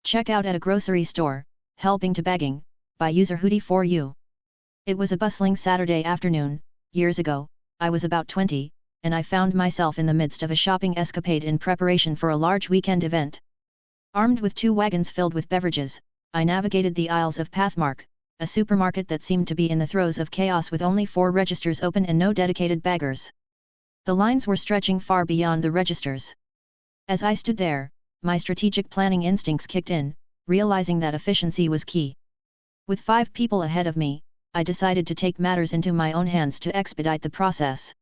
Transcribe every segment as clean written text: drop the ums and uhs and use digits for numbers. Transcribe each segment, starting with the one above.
Check out at a grocery store, helping to bagging, by user Hootie4U. It was a bustling Saturday afternoon, years ago. I was about 20, and I found myself in the midst of a shopping escapade in preparation for a large weekend event. Armed with 2 wagons filled with beverages, I navigated the aisles of Pathmark, a supermarket that seemed to be in the throes of chaos with only 4 registers open and no dedicated baggers. The lines were stretching far beyond the registers. As I stood there, my strategic planning instincts kicked in, realizing that efficiency was key. With 5 people ahead of me, I decided to take matters into my own hands to expedite the process.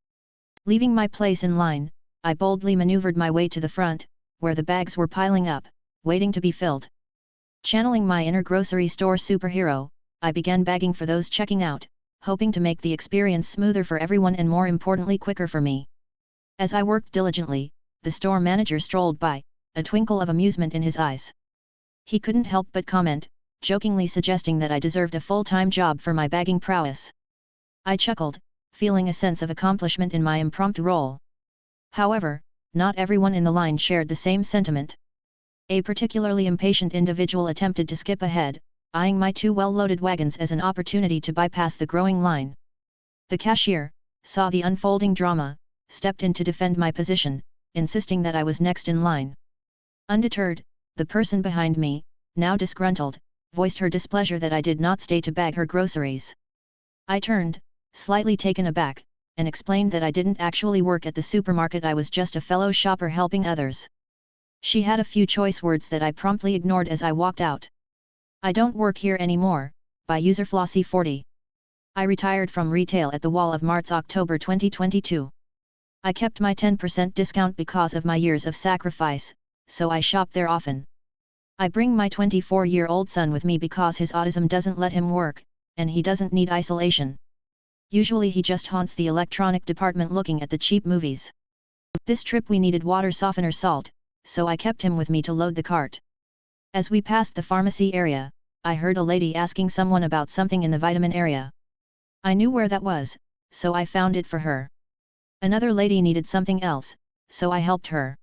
Leaving my place in line, I boldly maneuvered my way to the front, where the bags were piling up, waiting to be filled. Channeling my inner grocery store superhero, I began bagging for those checking out, hoping to make the experience smoother for everyone and more importantly quicker for me. As I worked diligently, the store manager strolled by, a twinkle of amusement in his eyes. He couldn't help but comment, jokingly suggesting that I deserved a full-time job for my bagging prowess. I chuckled, feeling a sense of accomplishment in my impromptu role. However, not everyone in the line shared the same sentiment. A particularly impatient individual attempted to skip ahead, eyeing my 2 well-loaded wagons as an opportunity to bypass the growing line. The cashier saw the unfolding drama, stepped in to defend my position, insisting that I was next in line. Undeterred, the person behind me, now disgruntled, voiced her displeasure that I did not stay to bag her groceries. I turned, slightly taken aback, and explained that I didn't actually work at the supermarket, I was just a fellow shopper helping others. She had a few choice words that I promptly ignored as I walked out. I don't work here anymore, by user Flossie40. I retired from retail at the Wall of Mart's October 2022. I kept my 10% discount because of my years of sacrifice, so I shop there often. I bring my 24-year-old son with me because his autism doesn't let him work, and he doesn't need isolation. Usually he just haunts the electronic department looking at the cheap movies. This trip we needed water softener salt, so I kept him with me to load the cart. As we passed the pharmacy area, I heard a lady asking someone about something in the vitamin area. I knew where that was, so I found it for her. Another lady needed something else, so I helped her.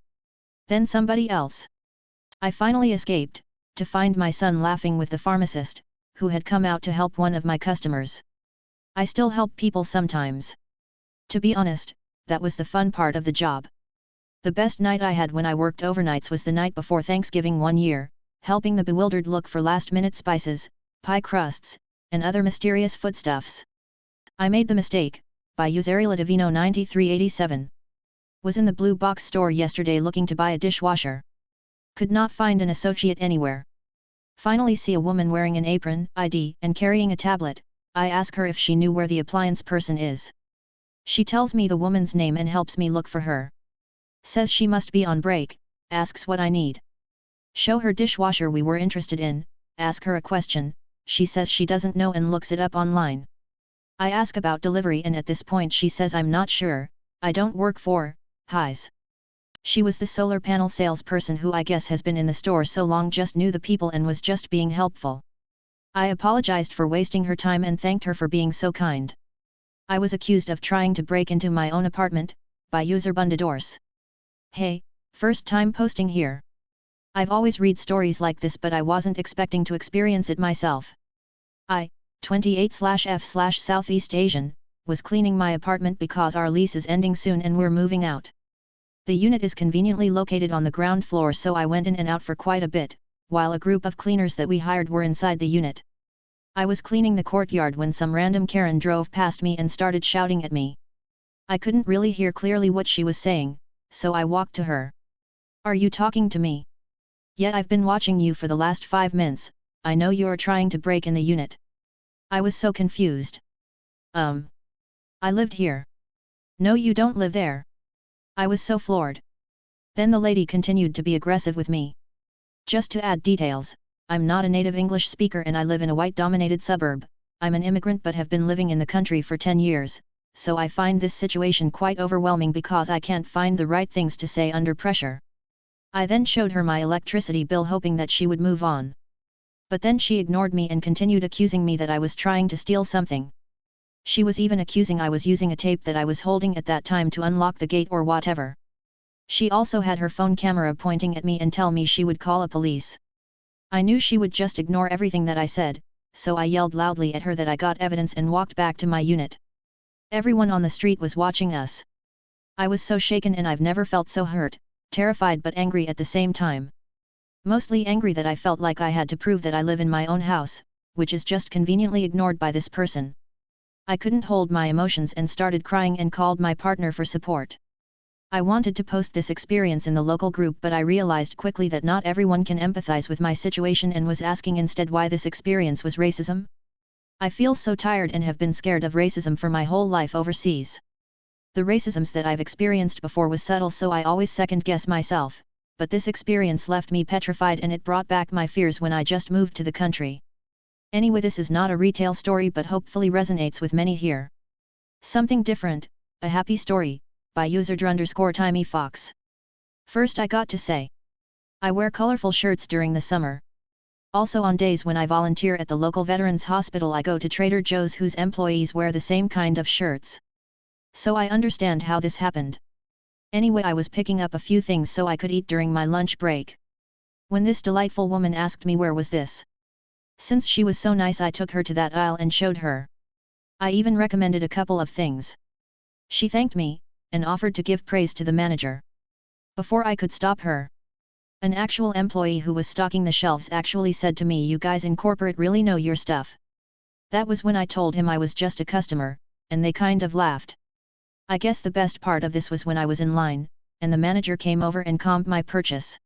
Then somebody else. I finally escaped, to find my son laughing with the pharmacist, who had come out to help one of my customers. I still help people sometimes. To be honest, that was the fun part of the job. The best night I had when I worked overnights was the night before Thanksgiving one year, helping the bewildered look for last-minute spices, pie crusts, and other mysterious foodstuffs. I made the mistake, by user Divino 9387. Was in the blue box store yesterday looking to buy a dishwasher. Could not find an associate anywhere. Finally see a woman wearing an apron, ID, and carrying a tablet. I ask her if she knew where the appliance person is. She tells me the woman's name and helps me look for her. Says she must be on break, asks what I need. Show her dishwasher we were interested in, ask her a question, she says she doesn't know and looks it up online. I ask about delivery and at this point she says I'm not sure, I don't work for Highs. She was the solar panel salesperson who I guess has been in the store so long, just knew the people and was just being helpful. I apologized for wasting her time and thanked her for being so kind. I was accused of trying to break into my own apartment, by user Bundadors. Hey, first time posting here. I've always read stories like this but I wasn't expecting to experience it myself. I, 28/F/Southeast Asian, was cleaning my apartment because our lease is ending soon and we're moving out. The unit is conveniently located on the ground floor, so I went in and out for quite a bit, while a group of cleaners that we hired were inside the unit. I was cleaning the courtyard when some random Karen drove past me and started shouting at me. I couldn't really hear clearly what she was saying, so I walked to her. Are you talking to me? Yeah, I've been watching you for the last 5 minutes, I know you're trying to break in the unit. I was so confused. I lived here. No, you don't live there. I was so floored. Then the lady continued to be aggressive with me. Just to add details, I'm not a native English speaker and I live in a white-dominated suburb. I'm an immigrant but have been living in the country for 10 years, so I find this situation quite overwhelming because I can't find the right things to say under pressure. I then showed her my electricity bill hoping that she would move on. But then she ignored me and continued accusing me that I was trying to steal something. She was even accusing I was using a tape that I was holding at that time to unlock the gate or whatever. She also had her phone camera pointing at me and tell me she would call a police. I knew she would just ignore everything that I said, so I yelled loudly at her that I got evidence and walked back to my unit. Everyone on the street was watching us. I was so shaken and I've never felt so hurt, terrified but angry at the same time. Mostly angry that I felt like I had to prove that I live in my own house, which is just conveniently ignored by this person. I couldn't hold my emotions and started crying and called my partner for support. I wanted to post this experience in the local group, but I realized quickly that not everyone can empathize with my situation and was asking instead why this experience was racism. I feel so tired and have been scared of racism for my whole life overseas. The racisms that I've experienced before was subtle, so I always second-guess myself, but this experience left me petrified and it brought back my fears when I just moved to the country. Anyway, this is not a retail story but hopefully resonates with many here. Something different, a happy story, by user _TimyFox. First I got to say, I wear colorful shirts during the summer. Also on days when I volunteer at the local veterans hospital I go to Trader Joe's whose employees wear the same kind of shirts. So I understand how this happened. Anyway, I was picking up a few things so I could eat during my lunch break, when this delightful woman asked me where was this. Since she was so nice I took her to that aisle and showed her. I even recommended a couple of things. She thanked me, and offered to give praise to the manager. Before I could stop her, an actual employee who was stocking the shelves actually said to me, "You guys in corporate really know your stuff." That was when I told him I was just a customer, and they kind of laughed. I guess the best part of this was when I was in line, and the manager came over and comped my purchase.